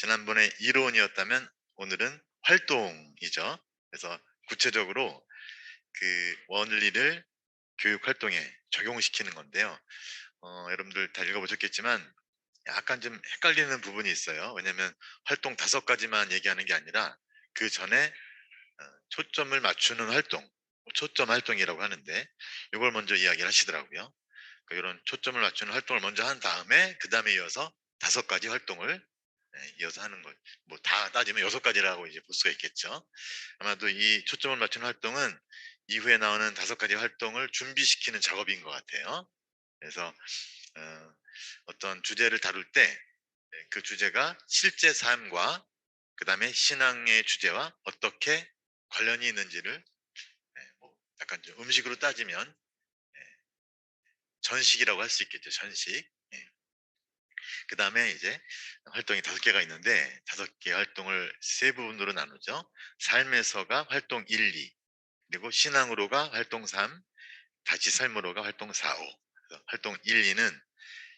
지난번에 이론이었다면 오늘은 활동이죠. 그래서 구체적으로 그 원리를 교육 활동에 적용시키는 건데요. 여러분들 다 읽어보셨겠지만 약간 좀 헷갈리는 부분이 있어요. 왜냐하면 활동 5가지만 얘기하는 게 아니라 그 전에 초점을 맞추는 활동, 초점 활동이라고 하는데 이걸 먼저 이야기를 하시더라고요. 이런 초점을 맞추는 활동을 먼저 한 다음에 그 다음에 이어서 5가지 활동을 이어서 하는 것. 뭐 다 따지면 6가지라고 이제 볼 수가 있겠죠. 아마도 이 초점을 맞추는 활동은 이후에 나오는 5가지 활동을 준비시키는 작업인 것 같아요. 그래서 어떤 주제를 다룰 때 그 주제가 실제 삶과 그다음에 신앙의 주제와 어떻게 관련이 있는지를 뭐 약간 좀 음식으로 따지면 전식이라고 할 수 있겠죠. 전식. 그다음에 이제 활동이 5개가 있는데 5개 활동을 세 부분으로 나누죠. 삶에서가 활동 1, 2, 그리고 신앙으로가 활동 3, 다시 삶으로가 활동 4, 5. 그래서 활동 1, 2는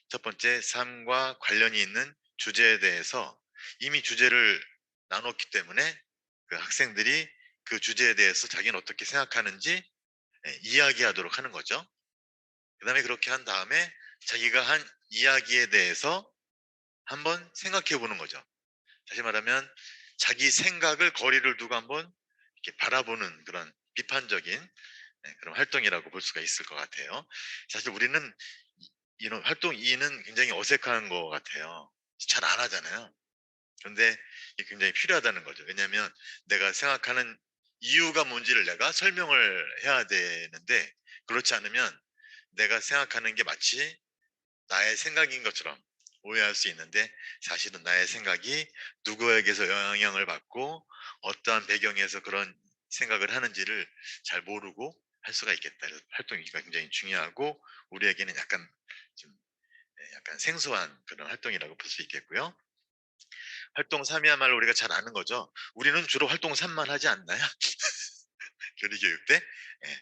첫 번째 삶과 관련이 있는 주제에 대해서 이미 주제를 나눴기 때문에 그 학생들이 그 주제에 대해서 자기는 어떻게 생각하는지 이야기하도록 하는 거죠. 그다음에 그렇게 한 다음에 자기가 한 이야기에 대해서 한번 생각해 보는 거죠. 다시 말하면 자기 생각을 거리를 두고 한번 이렇게 바라보는 그런 비판적인 그런 활동이라고 볼 수가 있을 것 같아요. 사실 우리는 이런 활동 2는 굉장히 어색한 것 같아요. 잘 안 하잖아요. 그런데 이게 굉장히 필요하다는 거죠. 왜냐하면 내가 생각하는 이유가 뭔지를 내가 설명을 해야 되는데 그렇지 않으면 내가 생각하는 게 마치 나의 생각인 것처럼 오해할 수 있는데 사실은 나의 생각이 누구에게서 영향을 받고 어떠한 배경에서 그런 생각을 하는지를 잘 모르고 할 수가 있겠다. 그래서 활동이 굉장히 중요하고 우리에게는 약간 좀 약간 생소한 그런 활동이라고 볼 수 있겠고요. 활동 3이야말로 우리가 잘 아는 거죠. 우리는 주로 활동 3만 하지 않나요? 교리 교육 때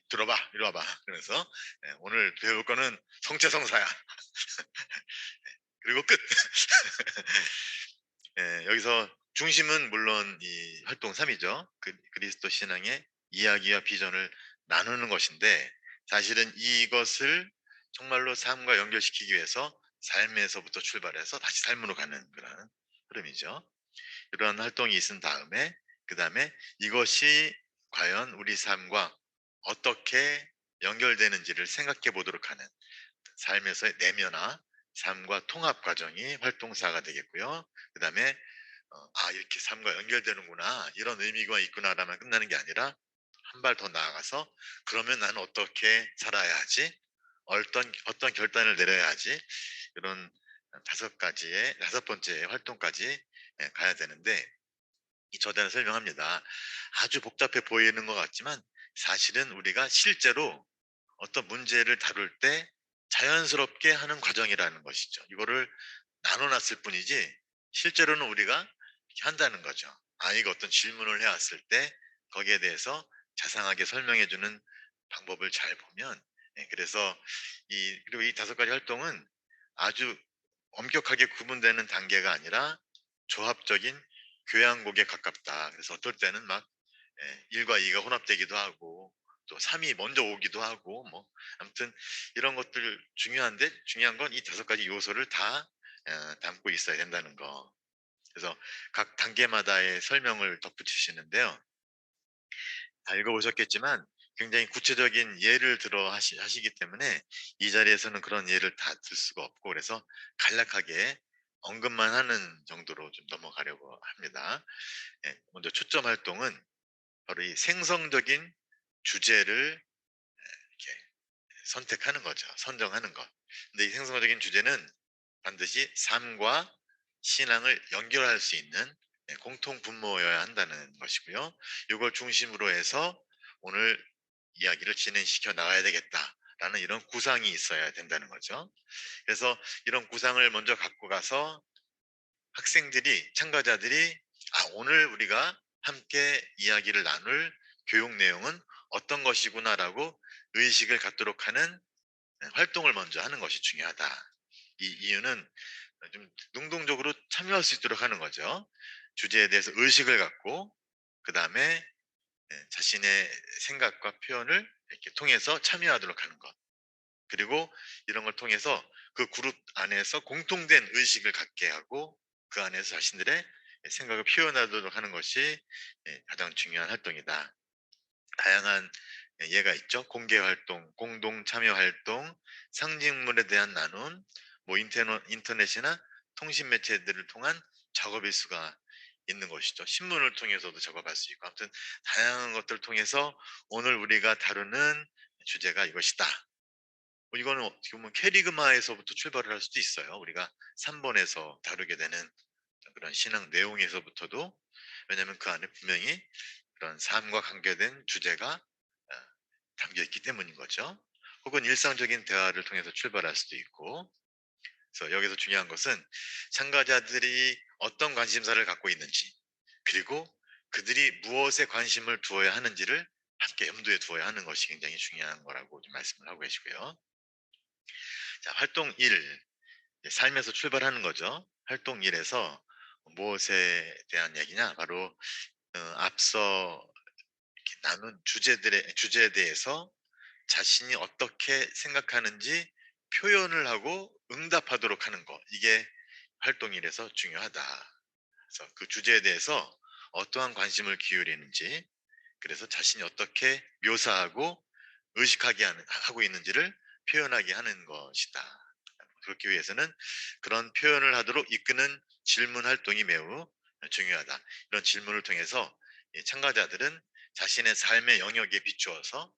들어봐, 이리 와봐. 그래서 오늘 배울 거는 성체성사야. 그리고 끝. 여기서 중심은 물론 이 활동 3이죠. 그리스도 신앙의 이야기와 비전을 나누는 것인데 사실은 이것을 정말로 삶과 연결시키기 위해서 삶에서부터 출발해서 다시 삶으로 가는 그런 흐름이죠. 이러한 활동이 있은 다음에 그다음에 이것이 과연 우리 삶과 어떻게 연결되는지를 생각해 보도록 하는 삶에서의 내면화, 삶과 통합 과정이 활동사가 되겠고요. 그다음에 이렇게 삶과 연결되는구나. 이런 의미가 있구나라면 끝나는 게 아니라 한 발 더 나아가서 그러면 나는 어떻게 살아야 하지? 어떤 결단을 내려야 하지? 이런 5가지의 5번째 활동까지 가야 되는데 이 저자는 설명합니다. 아주 복잡해 보이는 것 같지만 사실은 우리가 실제로 어떤 문제를 다룰 때 자연스럽게 하는 과정이라는 것이죠. 이거를 나눠 놨을 뿐이지 실제로는 우리가 이렇게 한다는 거죠. 아이가 어떤 질문을 해 왔을 때 거기에 대해서 자상하게 설명해 주는 방법을 잘 보면 그래서 그리고 이 5가지 활동은 아주 엄격하게 구분되는 단계가 아니라 조합적인 교양곡에 가깝다. 그래서 어떨 때는 막 1과 2가 혼합되기도 하고 또 3이 먼저 오기도 하고 뭐 아무튼 이런 것들 중요한데 중요한 건 이 5가지 요소를 다 담고 있어야 된다는 거. 그래서 각 단계마다의 설명을 덧붙이시는데요. 다 읽어보셨겠지만 굉장히 구체적인 예를 들어 하시기 때문에 이 자리에서는 그런 예를 다 들 수가 없고 그래서 간략하게 언급만 하는 정도로 좀 넘어가려고 합니다. 먼저 초점 활동은 바로 이 생성적인 주제를 이렇게 선택하는 거죠. 선정하는 것. 근데 이 생성적인 주제는 반드시 삶과 신앙을 연결할 수 있는 공통 분모여야 한다는 것이고요. 이걸 중심으로 해서 오늘 이야기를 진행시켜 나가야 되겠다라는 이런 구상이 있어야 된다는 거죠. 그래서 이런 구상을 먼저 갖고 가서 학생들이 참가자들이 오늘 우리가 함께 이야기를 나눌 교육 내용은 어떤 것이구나라고 의식을 갖도록 하는 활동을 먼저 하는 것이 중요하다. 이 이유는 좀 능동적으로 참여할 수 있도록 하는 거죠. 주제에 대해서 의식을 갖고 그다음에 자신의 생각과 표현을 이렇게 통해서 참여하도록 하는 것. 그리고 이런 걸 통해서 그 그룹 안에서 공통된 의식을 갖게 하고 그 안에서 자신들의 생각을 표현하도록 하는 것이 가장 중요한 활동이다. 다양한 예가 있죠. 공개 활동, 공동 참여 활동, 상징물에 대한 나눔, 뭐 인터넷이나 통신 매체들을 통한 작업일 수가 있는 것이죠. 신문을 통해서도 작업할 수 있고, 아무튼 다양한 것들을 통해서 오늘 우리가 다루는 주제가 이것이다. 뭐 이거는 어떻게 보면 캐리그마에서부터 출발을 할 수도 있어요. 우리가 3번에서 다루게 되는 그런 신앙 내용에서부터도, 왜냐하면 그 안에 분명히 그런 삶과 관계된 주제가 담겨 있기 때문인 거죠. 혹은 일상적인 대화를 통해서 출발할 수도 있고. 그래서 여기서 중요한 것은 참가자들이 어떤 관심사를 갖고 있는지, 그리고 그들이 무엇에 관심을 두어야 하는지를 함께 염두에 두어야 하는 것이 굉장히 중요한 거라고 좀 말씀을 하고 계시고요. 자, 활동 1, 삶에서 출발하는 거죠. 활동 1에서 무엇에 대한 얘기냐? 바로 앞서 이렇게 나눈 주제에 대해서 자신이 어떻게 생각하는지 표현을 하고 응답하도록 하는 거. 이게 활동 1에서 중요하다. 그래서 그 주제에 대해서 어떠한 관심을 기울이는지, 그래서 자신이 어떻게 묘사하고 하고 있는지를 표현하게 하는 것이다. 그렇기 위해서는 그런 표현을 하도록 이끄는 질문 활동이 매우 중요하다. 이런 질문을 통해서 참가자들은 자신의 삶의 영역에 비추어서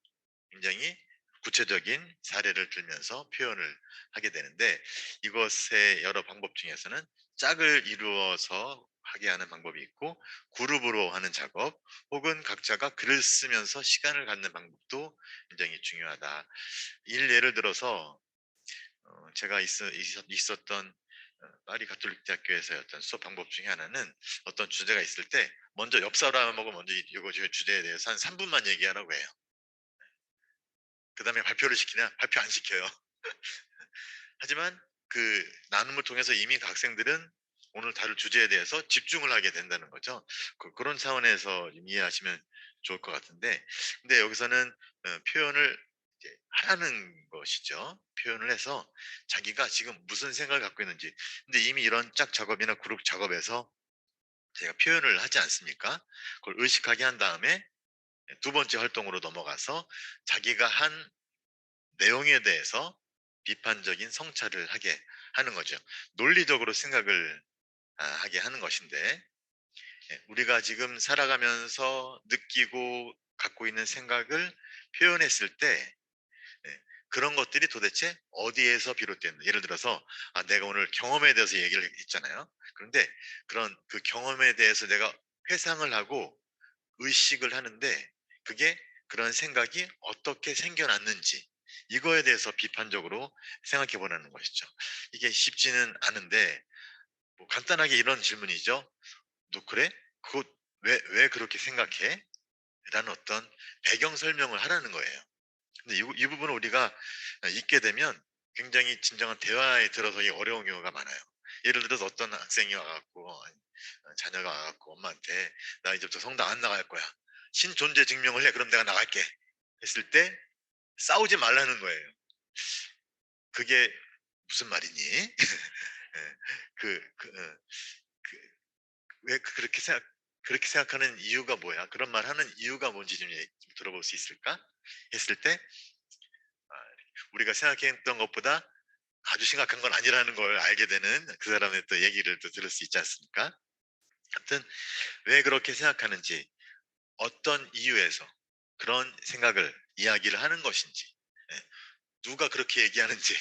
굉장히 구체적인 사례를 들면서 표현을 하게 되는데, 이것의 여러 방법 중에서는 짝을 이루어서 하게 하는 방법이 있고, 그룹으로 하는 작업, 혹은 각자가 글을 쓰면서 시간을 갖는 방법도 굉장히 중요하다. 예를 들어서 제가 있었던 파리 가톨릭 대학교에서의 어떤 수업 방법 중에 하나는, 어떤 주제가 있을 때 먼저 옆 사람하고 먼저 이거 주제에 대해서 한 3분만 얘기하라고 해요. 그다음에 발표를 시키냐? 발표 안 시켜요. 하지만 그 나눔을 통해서 이미 그 학생들은 오늘 다룰 주제에 대해서 집중을 하게 된다는 거죠. 그런 차원에서 좀 이해하시면 좋을 것 같은데, 근데 여기서는 표현을 이제 하라는 것이죠. 표현을 해서 자기가 지금 무슨 생각을 갖고 있는지. 근데 이미 이런 짝 작업이나 그룹 작업에서 제가 표현을 하지 않습니까? 그걸 의식하게 한 다음에 두 번째 활동으로 넘어가서 자기가 한 내용에 대해서 비판적인 성찰을 하게 하는 거죠. 논리적으로 생각을 하게 하는 것인데, 우리가 지금 살아가면서 느끼고 갖고 있는 생각을 표현했을 때 그런 것들이 도대체 어디에서 비롯됐나. 예를 들어서 내가 오늘 경험에 대해서 얘기를 했잖아요. 그런데 그런 그 경험에 대해서 내가 회상을 하고 의식을 하는데, 그게 그런 생각이 어떻게 생겨났는지, 이거에 대해서 비판적으로 생각해 보라는 것이죠. 이게 쉽지는 않은데, 뭐 간단하게 이런 질문이죠. 너 그래? 그거 왜 그렇게 생각해? 라는 어떤 배경 설명을 하라는 거예요. 근데 이 부분을 우리가 잊게 되면 굉장히 진정한 대화에 들어서기 어려운 경우가 많아요. 예를 들어서 어떤 학생이 와갖고 자녀가 와갖고 엄마한테 나 이제부터 성당 안 나갈 거야. 신존재 증명을 해. 그럼 내가 나갈게. 했을 때 싸우지 말라는 거예요. 그게 무슨 말이니? 예, 어, 그, 왜 그렇게 생각하는 이유가 뭐야? 그런 말 하는 이유가 뭔지 좀 들어볼 수 있을까? 했을 때 아, 우리가 생각했던 것보다 아주 심각한 건 아니라는 걸 알게 되는, 그 사람의 또 얘기를 또 들을 수 있지 않습니까? 하여튼 왜 그렇게 생각하는지, 어떤 이유에서 그런 생각을 이야기를 하는 것인지, 예, 누가 그렇게 얘기하는지,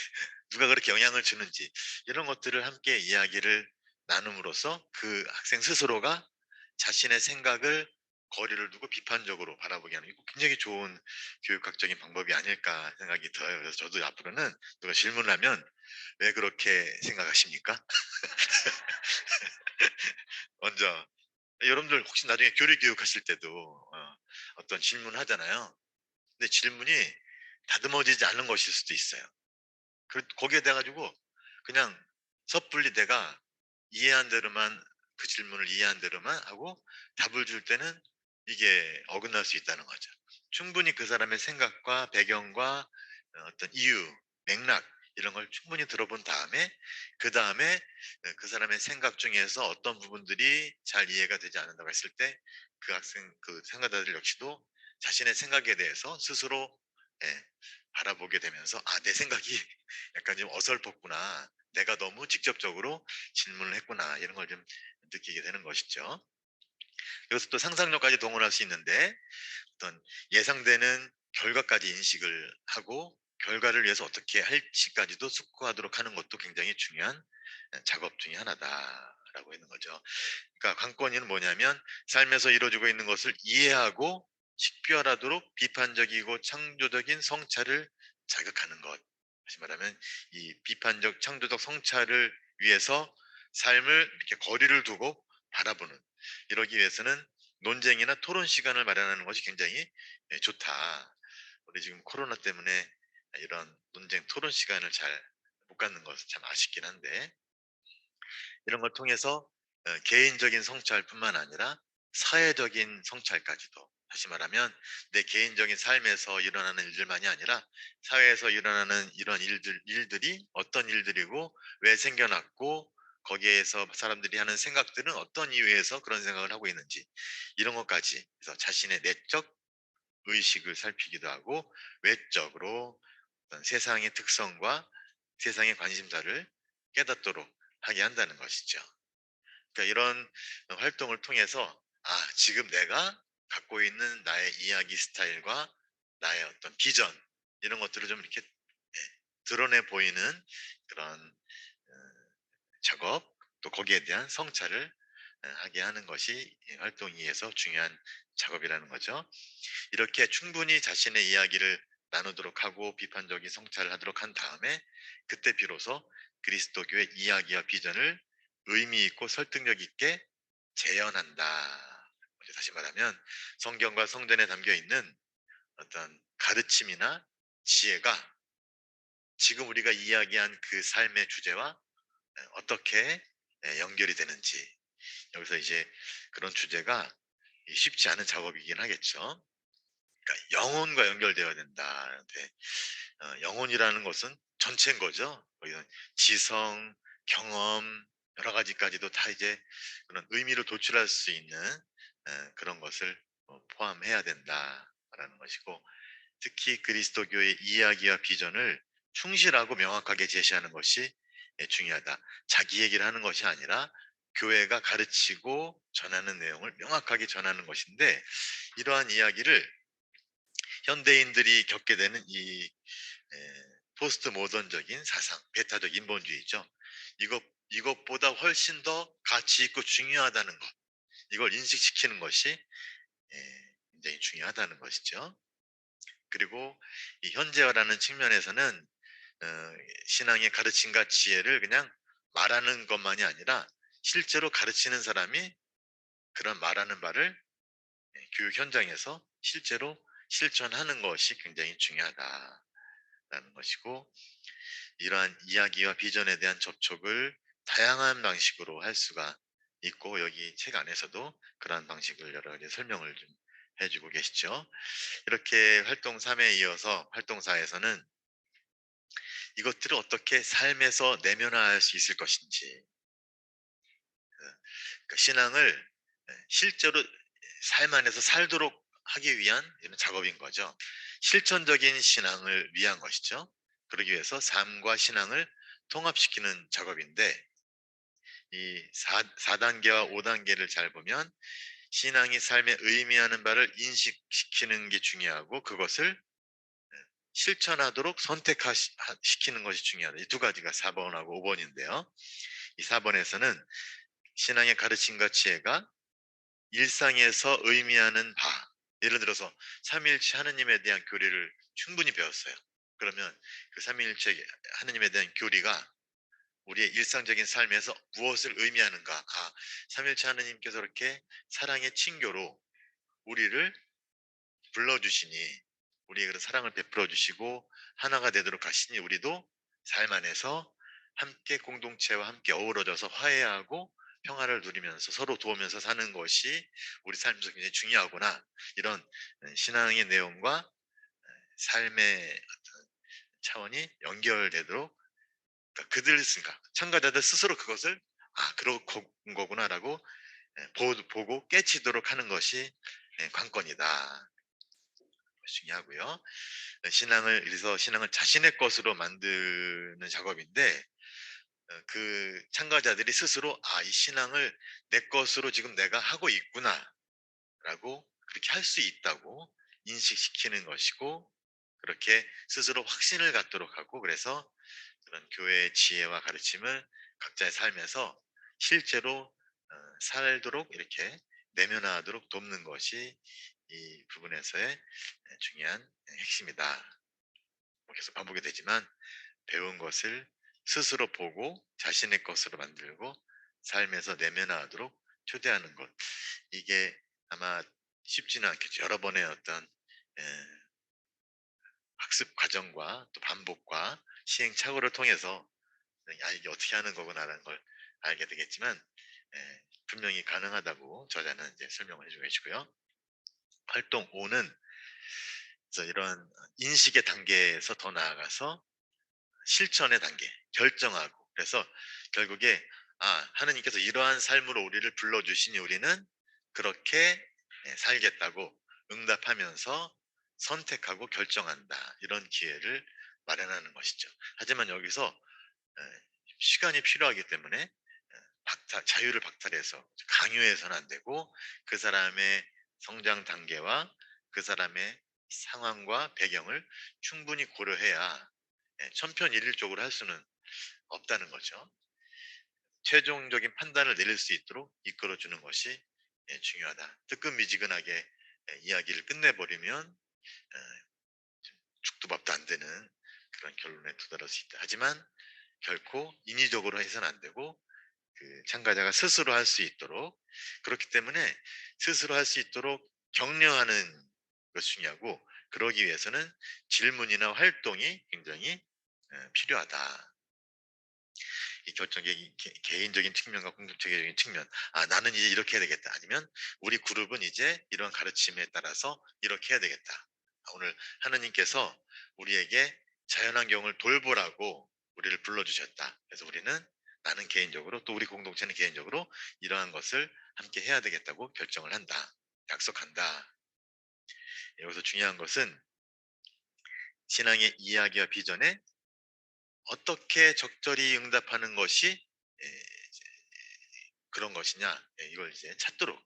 누가 그렇게 영향을 주는지, 이런 것들을 함께 이야기를 나눔으로써 그 학생 스스로가 자신의 생각을 거리를 두고 비판적으로 바라보게 하는, 이거 굉장히 좋은 교육학적인 방법이 아닐까 생각이 들어요. 그래서 저도 앞으로는 누가 질문을 하면 왜 그렇게 생각하십니까? 먼저, 여러분들 혹시 나중에 교리 교육하실 때도 어떤 질문 하잖아요. 근데 질문이 다듬어지지 않은 것일 수도 있어요. 거기에 대해 가지고 그냥 섣불리 내가 이해한 대로만 그 질문을 이해한 대로만 하고 답을 줄 때는 이게 어긋날 수 있다는 거죠. 충분히 그 사람의 생각과 배경과 어떤 이유, 맥락 이런 걸 충분히 들어본 다음에 그다음에 그 사람의 생각 중에서 어떤 부분들이 잘 이해가 되지 않는다고 했을 때 그 학생 그 참가자들 역시도 자신의 생각에 대해서 스스로 예 바라보게 되면서 '아 내 생각이 약간 좀 어설펐구나. 내가 너무 직접적으로 질문을 했구나.' 이런 걸 좀 느끼게 되는 것이죠. 여기서 또 상상력까지 동원할 수 있는데 어떤 예상되는 결과까지 인식을 하고 결과를 위해서 어떻게 할지까지도 숙고하도록 하는 것도 굉장히 중요한 작업 중에 하나다라고 있는 거죠. 그러니까 관건은 뭐냐면 삶에서 이루어지고 있는 것을 이해하고 식별하도록 비판적이고 창조적인 성찰을 자극하는 것. 다시 말하면 이 비판적 창조적 성찰을 위해서 삶을 이렇게 거리를 두고 바라보는 이러기 위해서는 논쟁이나 토론 시간을 마련하는 것이 굉장히 좋다. 우리 지금 코로나 때문에 이런 논쟁 토론 시간을 잘 못 갖는 것은 참 아쉽긴 한데 이런 걸 통해서 개인적인 성찰뿐만 아니라 사회적인 성찰까지도 다시 말하면 내 개인적인 삶에서 일어나는 일들만이 아니라 사회에서 일어나는 이런 일들이 어떤 일들이고 왜 생겨났고 거기에서 사람들이 하는 생각들은 어떤 이유에서 그런 생각을 하고 있는지 이런 것까지 그래서 자신의 내적 의식을 살피기도 하고 외적으로 어떤 세상의 특성과 세상의 관심사를 깨닫도록 하게 한다는 것이죠. 그러니까 이런 활동을 통해서 지금 내가 갖고 있는 나의 이야기 스타일과 나의 어떤 비전 이런 것들을 좀 이렇게 드러내 보이는 그런 작업 또 거기에 대한 성찰을 하게 하는 것이 이 활동위에서 중요한 작업이라는 거죠. 이렇게 충분히 자신의 이야기를 나누도록 하고 비판적인 성찰을 하도록 한 다음에 그때 비로소 그리스도교의 이야기와 비전을 의미 있고 설득력 있게 재현한다. 다시 말하면 성경과 성전에 담겨 있는 어떤 가르침이나 지혜가 지금 우리가 이야기한 그 삶의 주제와 어떻게 연결이 되는지 여기서 이제 그런 주제가 쉽지 않은 작업이긴 하겠죠. 그러니까 영혼과 연결되어야 된다. 네. 영혼이라는 것은 전체인 거죠. 거기는 지성, 경험 여러 가지까지도 다 이제 그런 의미를 도출할 수 있는 그런 것을 포함해야 된다라는 것이고 특히 그리스도교의 이야기와 비전을 충실하고 명확하게 제시하는 것이 중요하다. 자기 얘기를 하는 것이 아니라 교회가 가르치고 전하는 내용을 명확하게 전하는 것인데 이러한 이야기를 현대인들이 겪게 되는 이 포스트 모던적인 사상, 배타적 인본주의죠. 이것보다 훨씬 더 가치 있고 중요하다는 것, 이걸 인식시키는 것이 굉장히 중요하다는 것이죠. 그리고 이 현재화라는 측면에서는 신앙의 가르침과 지혜를 그냥 말하는 것만이 아니라 실제로 가르치는 사람이 그런 말하는 바를 교육 현장에서 실제로 실천하는 것이 굉장히 중요하다라는 것이고 이러한 이야기와 비전에 대한 접촉을 다양한 방식으로 할 수가 있고 여기 책 안에서도 그러한 방식을 여러 가지 설명을 좀 해주고 계시죠. 이렇게 활동 3에 이어서 활동 4에서는 이것들을 어떻게 삶에서 내면화할 수 있을 것인지 그러니까 신앙을 실제로 삶 안에서 살도록 하기 위한 이런 작업인 거죠. 실천적인 신앙을 위한 것이죠. 그러기 위해서 삶과 신앙을 통합시키는 작업인데 이 4단계와 5단계를 잘 보면 신앙이 삶에 의미하는 바를 인식시키는 게 중요하고 그것을 실천하도록 선택시키는 것이 중요하다. 이 두 가지가 4번하고 5번인데요. 이 4번에서는 신앙의 가르침과 지혜가 일상에서 의미하는 바 예를 들어서 삼위일체 하느님에 대한 교리를 충분히 배웠어요. 그러면 그 삼위일체 하느님에 대한 교리가 우리의 일상적인 삶에서 무엇을 의미하는가? 삼위일체 하느님께서 이렇게 사랑의 친교로 우리를 불러주시니 우리의 그런 사랑을 베풀어 주시고 하나가 되도록 하시니 우리도 삶 안에서 함께 공동체와 함께 어우러져서 화해하고 평화를 누리면서 서로 도우면서 사는 것이 우리 삶에서 굉장히 중요하구나. 이런 신앙의 내용과 삶의 차원이 연결되도록, 그러니까 그러니까 참가자들 스스로 그것을 '아 그런 거구나.'라고 보고 깨치도록 하는 것이 관건이다. 중요하고요. 그래서 신앙을 자신의 것으로 만드는 작업인데, 그 참가자들이 스스로 '아 이 신앙을 내 것으로 지금 내가 하고 있구나.'라고, 그렇게 할 수 있다고 인식시키는 것이고, 그렇게 스스로 확신을 갖도록 하고, 그래서 그런 교회의 지혜와 가르침을 각자의 삶에서 실제로 살도록 이렇게 내면화하도록 돕는 것이 이 부분에서의 중요한 핵심이다. 뭐 계속 반복이 되지만, 배운 것을 스스로 보고 자신의 것으로 만들고 삶에서 내면화하도록 초대하는 것, 이게 아마 쉽지는 않겠죠. 여러 번의 어떤 에, 학습 과정과 또 반복과 시행착오를 통해서 이게 어떻게 하는 거구나라는 걸 알게 되겠지만, 분명히 가능하다고 저자는 이제 설명을 해주고 계시고요. 활동 5는 그래서 이런 인식의 단계에서 더 나아가서 실천의 단계, 결정하고, 그래서 결국에 하느님께서 이러한 삶으로 우리를 불러주시니 우리는 그렇게 살겠다고 응답하면서 선택하고 결정한다. 이런 기회를 마련하는 것이죠. 하지만 여기서 시간이 필요하기 때문에 자유를 박탈해서 강요해서는 안 되고, 그 사람의 성장 단계와 그 사람의 상황과 배경을 충분히 고려해야 천편일률적으로 할 수는 없다는 거죠. 최종적인 판단을 내릴 수 있도록 이끌어주는 것이 중요하다. 뜨끈미지근하게 이야기를 끝내버리면 죽도 밥도 안 되는 그런 결론에 도달할 수 있다. 하지만 결코 인위적으로 해서는 안 되고, 그 참가자가 스스로 할 수 있도록, 그렇기 때문에 스스로 할 수 있도록 격려하는 것이 중요하고, 그러기 위해서는 질문이나 활동이 굉장히 필요하다. 이 결정적인 개인적인 측면과 공동체적인 측면, 나는 이제 이렇게 해야 되겠다, 아니면 우리 그룹은 이제 이런 가르침에 따라서 이렇게 해야 되겠다. 오늘 하느님께서 우리에게 자연환경을 돌보라고 우리를 불러주셨다. 그래서 나는 개인적으로, 또 우리 공동체는 개인적으로 이러한 것을 함께 해야 되겠다고 결정을 한다, 약속한다. 여기서 중요한 것은 신앙의 이야기와 비전에 어떻게 적절히 응답하는 것이 그런 것이냐, 이걸 이제 찾도록,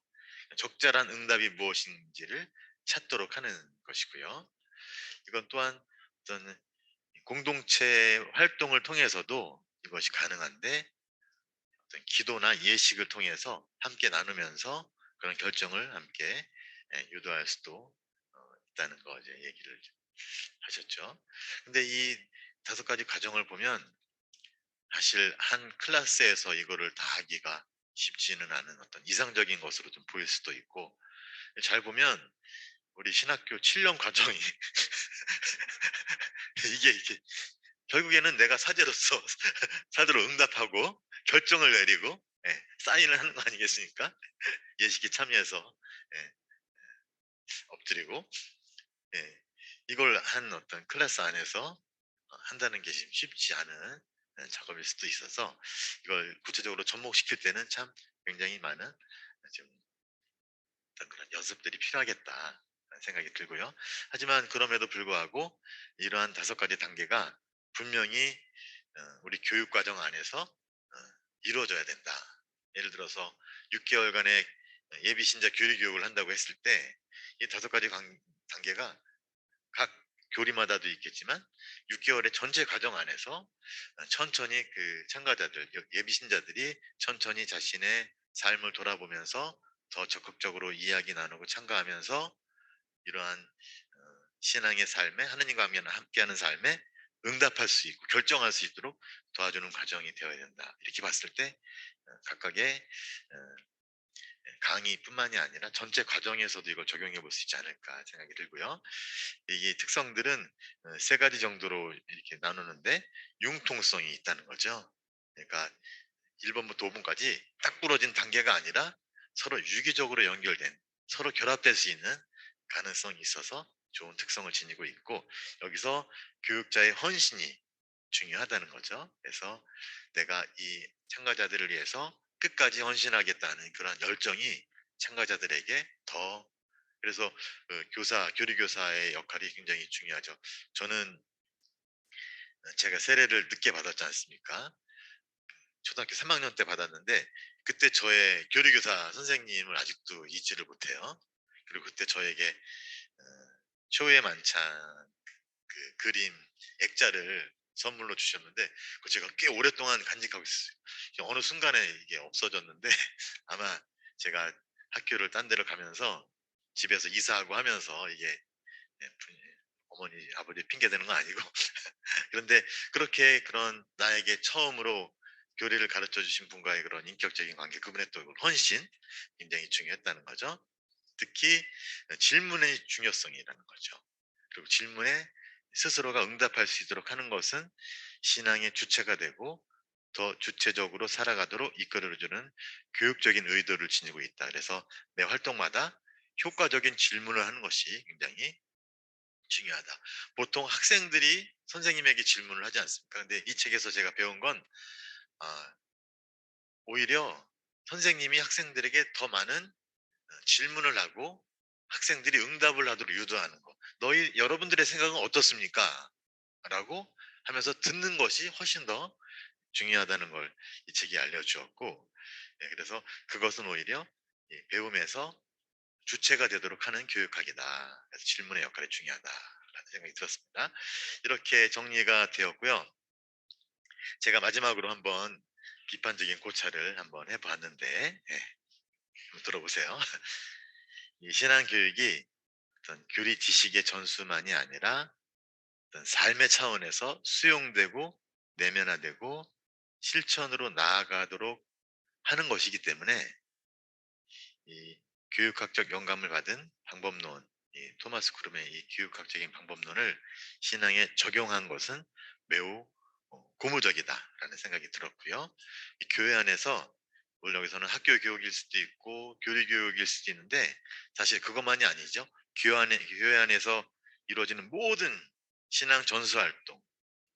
적절한 응답이 무엇인지를 찾도록 하는 것이고요. 이건 또한 어떤 공동체 활동을 통해서도 이것이 가능한데, 어떤 기도나 예식을 통해서 함께 나누면서 그런 결정을 함께 유도할 수도 있다는 거 이제 얘기를 하셨죠. 근데 이 5가지 과정을 보면 사실 한 클래스에서 이거를 다 하기가 쉽지는 않은 어떤 이상적인 것으로 좀 보일 수도 있고, 잘 보면 우리 신학교 7년 과정이 이게 결국에는 내가 사제로서 사제로 응답하고 결정을 내리고 사인을 하는 거 아니겠습니까? 예식에 참여해서 예, 엎드리고, 예, 이걸 한 어떤 클래스 안에서 한다는 게 쉽지 않은 작업일 수도 있어서, 이걸 구체적으로 접목시킬 때는 참 굉장히 많은 좀 어떤 그런 연습들이 필요하겠다 생각이 들고요. 하지만 그럼에도 불구하고 이러한 5가지 단계가 분명히 우리 교육 과정 안에서 이루어져야 된다. 예를 들어서 6개월간의 예비 신자 교리 교육을 한다고 했을 때, 이 5가지 단계가 각 교리마다도 있겠지만 6개월의 전체 과정 안에서 천천히 그 참가자들, 예비 신자들이 천천히 자신의 삶을 돌아보면서 더 적극적으로 이야기 나누고 참가하면서 이러한 신앙의 삶에, 하느님과 함께하는 삶에 응답할 수 있고 결정할 수 있도록 도와주는 과정이 되어야 된다. 이렇게 봤을 때 각각의 강의뿐만이 아니라 전체 과정에서도 이걸 적용해 볼 수 있지 않을까 생각이 들고요. 이게 특성들은 세 가지 정도로 이렇게 나누는데 융통성이 있다는 거죠. 그러니까 1 번부터 5 번까지 딱 부러진 단계가 아니라 서로 유기적으로 연결된, 서로 결합될 수 있는 가능성이 있어서 좋은 특성을 지니고 있고, 여기서 교육자의 헌신이 중요하다는 거죠. 그래서 내가 이 참가자들을 위해서 끝까지 헌신하겠다는 그런 열정이 참가자들에게 더, 그래서 교류교사의 역할이 굉장히 중요하죠. 저는 제가 세례를 늦게 받았지 않습니까? 초등학교 3학년 때 받았는데 그때 저의 교류교사 선생님을 아직도 잊지를 못해요. 그리고 그때 저에게 어 초의 만찬 그림 액자를 선물로 주셨는데 그 제가 꽤 오랫동안 간직하고 있었어요. 어느 순간에 이게 없어졌는데 아마 제가 학교를 딴 데로 가면서 집에서 이사하고 하면서 이게 어머니 아버지 핑계 대는 건 아니고 그런데 그렇게 그런 나에게 처음으로 교리를 가르쳐 주신 분과의 그런 인격적인 관계, 그분의 또 헌신 굉장히 중요했다는 거죠. 특히 질문의 중요성이라는 거죠. 그리고 질문에 스스로가 응답할 수 있도록 하는 것은 신앙의 주체가 되고 더 주체적으로 살아가도록 이끌어주는 교육적인 의도를 지니고 있다. 그래서 매 활동마다 효과적인 질문을 하는 것이 굉장히 중요하다. 보통 학생들이 선생님에게 질문을 하지 않습니까? 근데 이 책에서 제가 배운 건 아, 오히려 선생님이 학생들에게 더 많은 질문을 하고 학생들이 응답을 하도록 유도하는 거. 여러분들의 생각은 어떻습니까? 라고 하면서 듣는 것이 훨씬 더 중요하다는 걸 이 책이 알려주었고, 예, 그래서 그것은 오히려 배움에서 주체가 되도록 하는 교육학이다. 그래서 질문의 역할이 중요하다라는 생각이 들었습니다. 이렇게 정리가 되었고요. 제가 마지막으로 한번 비판적인 고찰을 한번 해봤는데, 예, 한번 들어보세요. 이 신앙 교육이 어떤 교리 지식의 전수만이 아니라 어떤 삶의 차원에서 수용되고 내면화되고 실천으로 나아가도록 하는 것이기 때문에 이 교육학적 영감을 받은 방법론, 이 토마스 크룸의 이 교육학적인 방법론을 신앙에 적용한 것은 매우 고무적이다라는 생각이 들었고요. 이 교회 안에서 물론 여기서는 학교 교육일 수도 있고 교리 교육일 수도 있는데 사실 그것만이 아니죠. 교회 안에서 이루어지는 모든 신앙 전수 활동,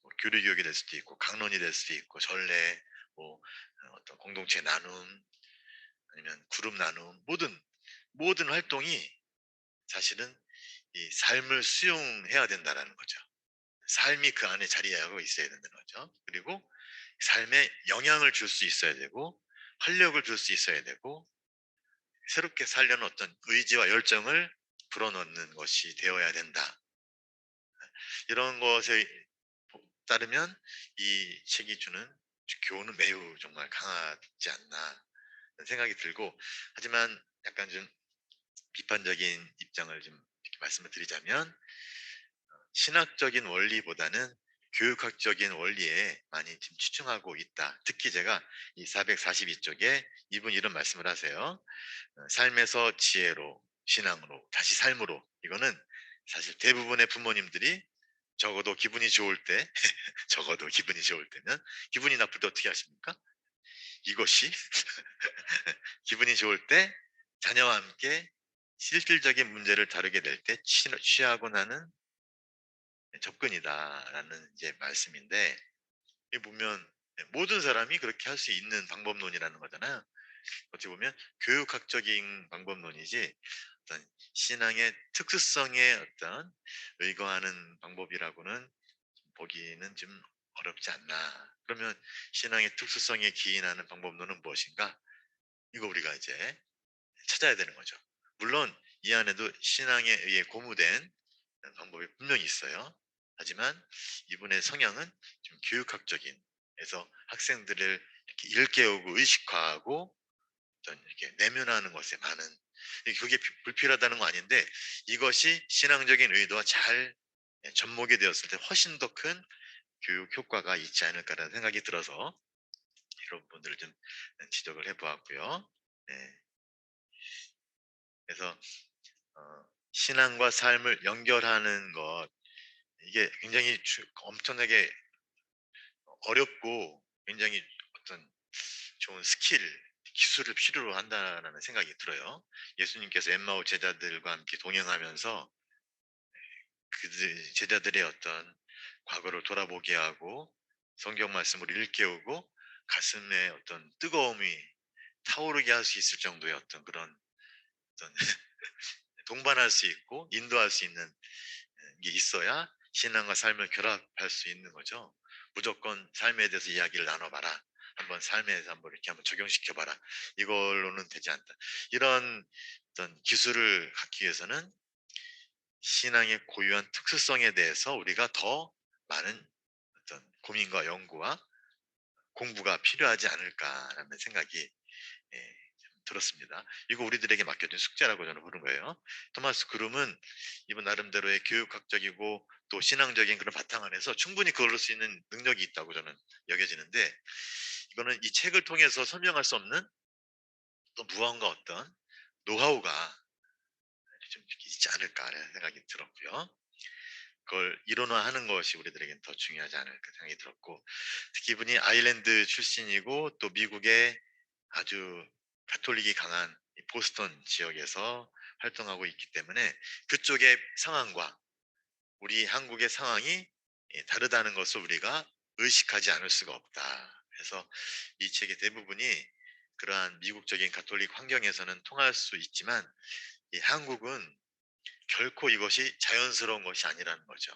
뭐 교리 교육이 될 수도 있고 강론이 될 수도 있고 전례, 뭐 어떤 공동체 나눔 아니면 그룹 나눔, 모든 활동이 사실은 이 삶을 수용해야 된다라는 거죠. 삶이 그 안에 자리하고 있어야 된다는 거죠. 그리고 삶에 영향을 줄 수 있어야 되고 활력을 줄 수 있어야 되고 새롭게 살려는 어떤 의지와 열정을 불어넣는 것이 되어야 된다. 이런 것에 따르면 이 책이 주는 교훈은 매우 정말 강하지 않나 생각이 들고, 하지만 약간 좀 비판적인 입장을 좀 이렇게 말씀을 드리자면 신학적인 원리보다는 교육학적인 원리에 많이 지금 치중하고 있다. 특히 제가 이 442쪽에 이분 이런 말씀을 하세요. 삶에서 지혜로, 신앙으로, 다시 삶으로. 이거는 사실 대부분의 부모님들이 적어도 기분이 좋을 때, 적어도 기분이 좋을 때는, 기분이 나쁠 때 어떻게 하십니까? 이것이 기분이 좋을 때 자녀와 함께 실질적인 문제를 다루게 될 때 취하고 나는 접근이다라는 이제 말씀인데, 이 보면 모든 사람이 그렇게 할 수 있는 방법론이라는 거잖아요. 어찌 보면 교육학적인 방법론이지 어떤 신앙의 특수성에 어떤 의거하는 방법이라고는 보기는 좀 어렵지 않나. 그러면 신앙의 특수성에 기인하는 방법론은 무엇인가? 이거 우리가 이제 찾아야 되는 거죠. 물론 이 안에도 신앙에 의해 고무된 방법이 분명히 있어요. 하지만 이분의 성향은 좀 교육학적인, 그래서 학생들을 이렇게 일깨우고 의식화하고 어떤 이렇게 내면화하는 것에 많은, 그게 불필요하다는 건 아닌데 이것이 신앙적인 의도와 잘 접목이 되었을 때 훨씬 더 큰 교육 효과가 있지 않을까라는 생각이 들어서 이런 부분들을 좀 지적을 해보았고요. 네. 그래서 신앙과 삶을 연결하는 것, 이게 굉장히 엄청나게 어렵고 굉장히 어떤 좋은 스킬, 기술을 필요로 한다라는 생각이 들어요. 예수님께서 엠마오 제자들과 함께 동행하면서 그들 제자들의 어떤 과거를 돌아보게 하고 성경 말씀을 일깨우고 가슴에 어떤 뜨거움이 타오르게 할 수 있을 정도의 어떤 그런 어떤 동반할 수 있고 인도할 수 있는 게 있어야 신앙과 삶을 결합할 수 있는 거죠. 무조건 삶에 대해서 이야기를 나눠봐라. 한번 삶에서 한번 이렇게 한번 적용시켜봐라. 이걸로는 되지 않다. 이런 어떤 기술을 갖기 위해서는 신앙의 고유한 특수성에 대해서 우리가 더 많은 어떤 고민과 연구와 공부가 필요하지 않을까라는 생각이 좀 들었습니다. 이거 우리들에게 맡겨진 숙제라고 저는 보는 거예요. 토마스 그룸은 이분 나름대로의 교육학적이고 또 신앙적인 그런 바탕 안에서 충분히 그럴 수 있는 능력이 있다고 저는 여겨지는데, 이거는 이 책을 통해서 설명할 수 없는 또 무언가 어떤 노하우가 좀 있지 않을까라는 생각이 들었고요. 그걸 이론화하는 것이 우리들에겐 더 중요하지 않을까 생각이 들었고, 특히 이분이 아일랜드 출신이고 또 미국의 아주 가톨릭이 강한 이 보스턴 지역에서 활동하고 있기 때문에 그쪽의 상황과 우리 한국의 상황이 다르다는 것을 우리가 의식하지 않을 수가 없다. 그래서 이 책의 대부분이 그러한 미국적인 가톨릭 환경에서는 통할 수 있지만 이 한국은 결코 이것이 자연스러운 것이 아니라는 거죠.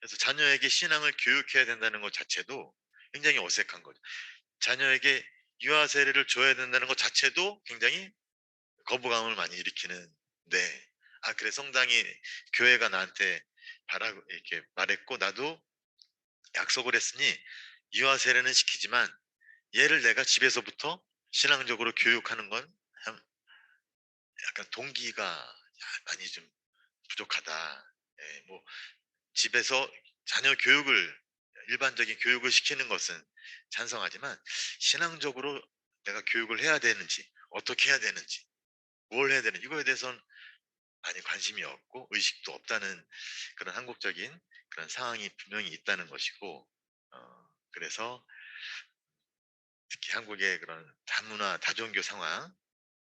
그래서 자녀에게 신앙을 교육해야 된다는 것 자체도 굉장히 어색한 거죠. 자녀에게 유아 세례를 줘야 된다는 것 자체도 굉장히 거부감을 많이 일으키는. 네. 아 그래 성당이 교회가 나한테 바라고 이렇게 말했고 나도 약속을 했으니 유아 세례는 시키지만 얘를 내가 집에서부터 신앙적으로 교육하는 건 약간 동기가 많이 좀 부족하다. 예, 뭐 집에서 자녀 교육을 일반적인 교육을 시키는 것은 찬성하지만 신앙적으로 내가 교육을 해야 되는지 어떻게 해야 되는지 뭘 해야 되는지 이거에 대해서는 많이 관심이 없고 의식도 없다는 그런 한국적인 그런 상황이 분명히 있다는 것이고, 그래서 특히 한국의 그런 다문화 다종교 상황,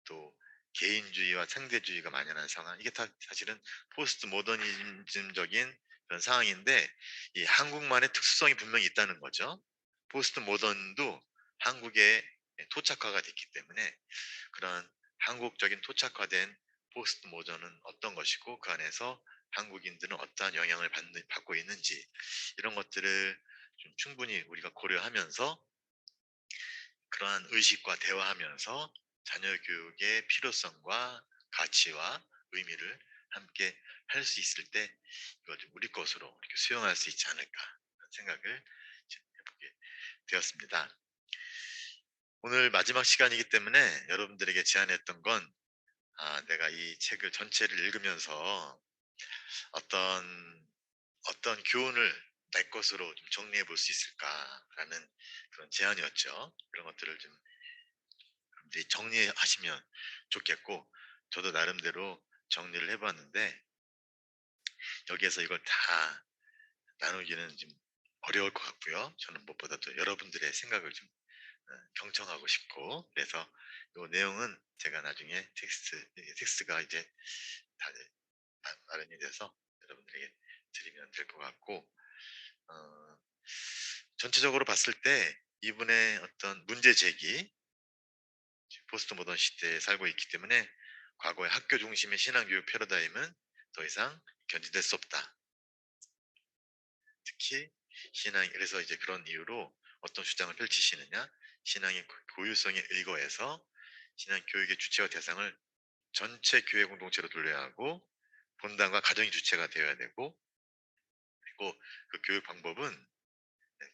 또 개인주의와 상대주의가 만연한 상황, 이게 다 사실은 포스트 모더니즘적인 그런 상황인데 이 한국만의 특수성이 분명히 있다는 거죠. 포스트 모던도 한국에 토착화가 됐기 때문에 그런 한국적인 토착화된 포스트 모던은 어떤 것이고 그 안에서 한국인들은 어떠한 영향을 받고 있는지 이런 것들을 좀 충분히 우리가 고려하면서 그러한 의식과 대화하면서 자녀 교육의 필요성과 가치와 의미를 함께 할 수 있을 때 이거 좀 우리 것으로 이렇게 수용할 수 있지 않을까 그런 생각을 좀 해보게 되었습니다. 오늘 마지막 시간이기 때문에 여러분들에게 제안했던 건 내가 이 책을 전체를 읽으면서 어떤 교훈을 내 것으로 좀 정리해 볼 수 있을까라는 그런 제안이었죠. 그런 것들을 좀 이제 정리하시면 좋겠고, 저도 나름대로 정리를 해봤는데 여기에서 이걸 다 나누기는 좀 어려울 것 같고요. 저는 무엇보다도 여러분들의 생각을 좀 경청하고 싶고, 그래서 이 내용은 제가 나중에 텍스트가 이제 다 마련이 돼서 여러분들에게 드리면 될 것 같고, 어, 전체적으로 봤을 때 이분의 어떤 문제 제기, 포스트 모던 시대에 살고 있기 때문에 과거의 학교 중심의 신앙교육 패러다임은 더 이상 견지될 수 없다. 특히 그래서 이제 그런 이유로 어떤 주장을 펼치시느냐, 신앙의 고유성에 의거해서 신앙 교육의 주체와 대상을 전체 교회 공동체로 돌려야 하고 본당과 가정이 주체가 되어야 되고, 그리고 그 교육 방법은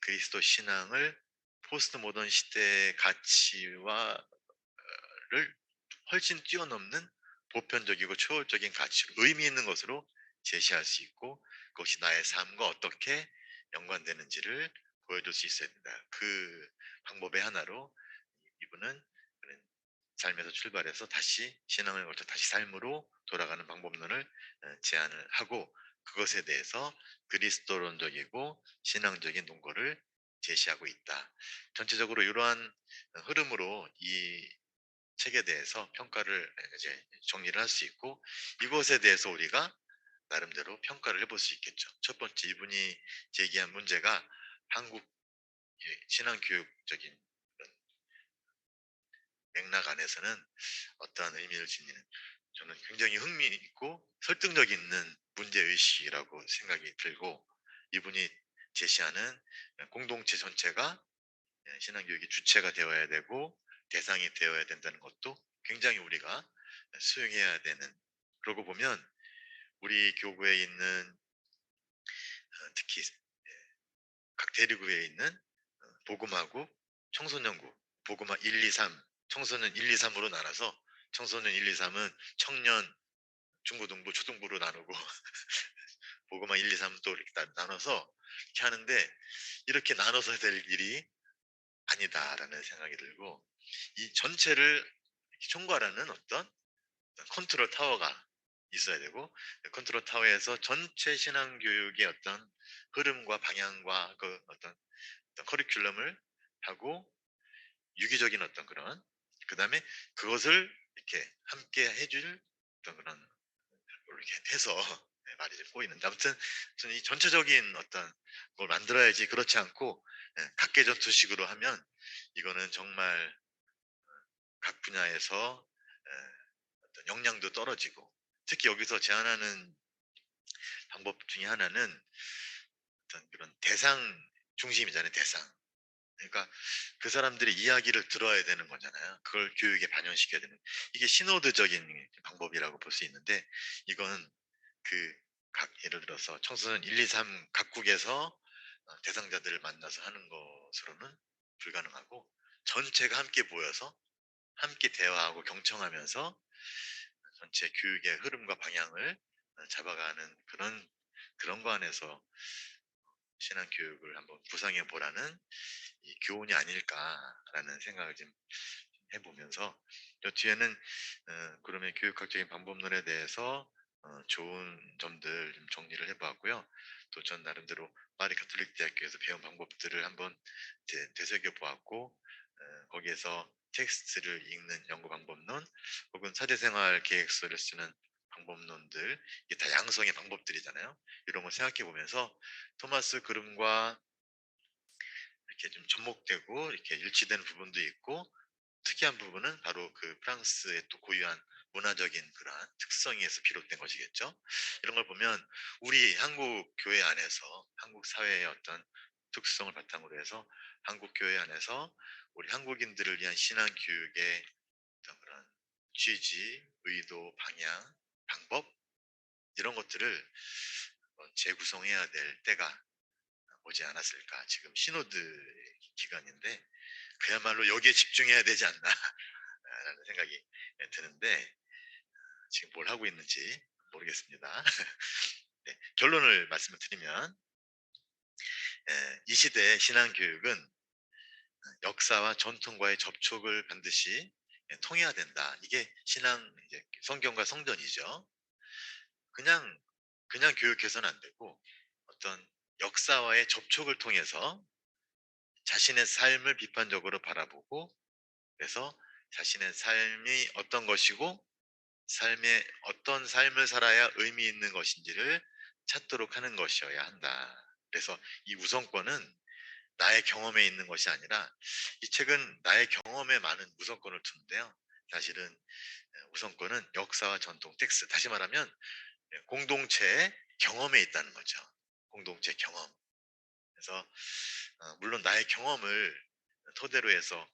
그리스도 신앙을 포스트 모던 시대의 가치와 를 훨씬 뛰어넘는 보편적이고 초월적인 가치로 의미 있는 것으로 제시할 수 있고 그것이 나의 삶과 어떻게 연관되는지를 보여줄 수 있어야 된다. 그 방법의 하나로 이분은 삶에서 출발해서 다시 신앙을 거쳐 다시 삶으로 돌아가는 방법론을 제안을 하고, 그것에 대해서 그리스도론적이고 신앙적인 논거를 제시하고 있다. 전체적으로 이러한 흐름으로 이 책에 대해서 평가를 이제 정리를 할 수 있고, 이것에 대해서 우리가 나름대로 평가를 해볼 수 있겠죠. 첫 번째, 이분이 제기한 문제가 한국 신앙교육적인 그런 맥락 안에서는 어떠한 의미를 지니는, 저는 굉장히 흥미있고 설득력 있는 문제의식이라고 생각이 들고, 이분이 제시하는 공동체 전체가 신앙교육의 주체가 되어야 되고 대상이 되어야 된다는 것도 굉장히 우리가 수용해야 되는, 그러고 보면 우리 교구에 있는 특히 각 대리구에 있는 복음하고 청소년부, 복음화 1, 2, 3, 청소년 1, 2, 3으로 나눠서, 청소년 1, 2, 3은 청년, 중고등부, 초등부로 나누고 복음화 1, 2, 3 또 이렇게 나눠서 이렇게 하는데, 이렇게 나눠서 될 일이 아니다라는 생각이 들고, 이 전체를 총괄하는 어떤 컨트롤 타워가 있어야 되고, 컨트롤 타워에서 전체 신앙교육의 어떤 흐름과 방향과 그 어떤 커리큘럼을 하고, 유기적인 어떤 그런, 그 다음에 그것을 이렇게 함께 해줄 어떤 그런 이렇게 해서 말이 좀 꼬이는데, 아무튼 저는 이 전체적인 어떤 걸 만들어야지, 그렇지 않고 각계전투식으로 하면 이거는 정말 각 분야에서 어떤 역량도 떨어지고, 특히 여기서 제안하는 방법 중에 하나는 어떤 그런 대상 중심이잖아요. 대상. 그러니까 그 사람들의 이야기를 들어야 되는 거잖아요. 그걸 교육에 반영시켜야 되는. 이게 신호드적인 방법이라고 볼 수 있는데, 이건 그 각 예를 들어서 청소년 1, 2, 3 각국에서 대상자들을 만나서 하는 것으로는 불가능하고, 전체가 함께 모여서 함께 대화하고 경청하면서 전체 교육의 흐름과 방향을 잡아가는 그런 거 안에서 신앙 교육을 한번 구상해 보라는 이 교훈이 아닐까라는 생각을 좀 해보면서, 저 뒤에는 그러면 교육학적인 방법론에 대해서 좋은 점들 좀 정리를 해보았고요. 또 전 나름대로 파리 가톨릭 대학교에서 배운 방법들을 한번 이제 되새겨 보았고, 거기에서 텍스트를 읽는 연구 방법론, 혹은 사제생활 계획서를 쓰는 방법론들, 이게 다 양성의 방법들이잖아요. 이런 걸 생각해 보면서 토마스 그름과 이렇게 좀 접목되고 이렇게 일치되는 부분도 있고, 특이한 부분은 바로 그 프랑스의 또 고유한 문화적인 그러한 특성에서 비롯된 것이겠죠. 이런 걸 보면 우리 한국 교회 안에서 한국 사회의 어떤 특성을 바탕으로 해서 한국 교회 안에서 우리 한국인들을 위한 신앙 교육의 어떤 그런 취지, 의도, 방향, 방법, 이런 것들을 재구성해야 될 때가 오지 않았을까. 지금 신호드 기간인데 그야말로 여기에 집중해야 되지 않나 라는 생각이 드는데, 지금 뭘 하고 있는지 모르겠습니다. 네, 결론을 말씀을 드리면, 이 시대의 신앙교육은 역사와 전통과의 접촉을 반드시 통해야 된다. 이게 신앙, 이제 성경과 성전이죠. 그냥 교육해서는 안 되고, 어떤 역사와의 접촉을 통해서 자신의 삶을 비판적으로 바라보고, 그래서 자신의 삶이 어떤 것이고 삶에 어떤 삶을 살아야 의미 있는 것인지를 찾도록 하는 것이어야 한다. 그래서 이 우선권은 나의 경험에 있는 것이 아니라, 이 책은 나의 경험에 많은 우선권을 두는데요. 사실은 우선권은 역사와 전통, 텍스, 다시 말하면 공동체의 경험에 있다는 거죠. 공동체 경험. 그래서 물론 나의 경험을 토대로 해서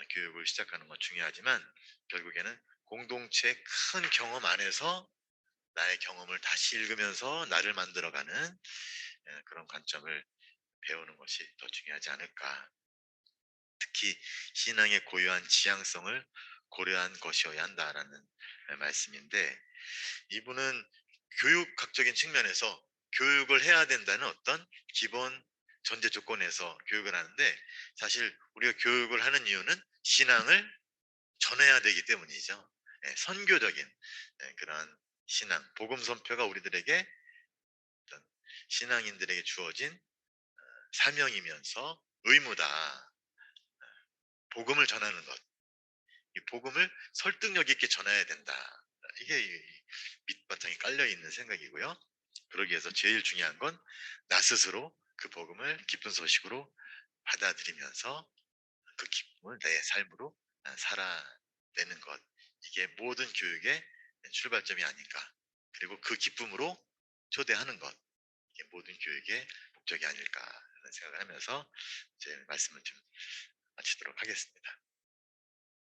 교육을 시작하는 건 중요하지만, 결국에는 공동체의 큰 경험 안에서 나의 경험을 다시 읽으면서 나를 만들어가는 그런 관점을 배우는 것이 더 중요하지 않을까. 특히 신앙의 고유한 지향성을 고려한 것이어야 한다라는 말씀인데, 이분은 교육학적인 측면에서 교육을 해야 된다는 어떤 기본 전제 조건에서 교육을 하는데, 사실 우리가 교육을 하는 이유는 신앙을 전해야 되기 때문이죠. 예, 선교적인 그런 신앙, 복음 선포가 우리들에게 어떤 신앙인들에게 주어진 사명이면서 의무다. 복음을 전하는 것, 이 복음을 설득력 있게 전해야 된다. 이게 이 밑바탕이 깔려 있는 생각이고요. 그러기 위해서 제일 중요한 건 나 스스로 그 복음을 기쁜 소식으로 받아들이면서 그 기쁨을 내 삶으로 살아내는 것. 이게 모든 교육의 출발점이 아닌가. 그리고 그 기쁨으로 초대하는 것. 이게 모든 교육의 목적이 아닐까 하는 생각을 하면서 이제 말씀을 좀 마치도록 하겠습니다.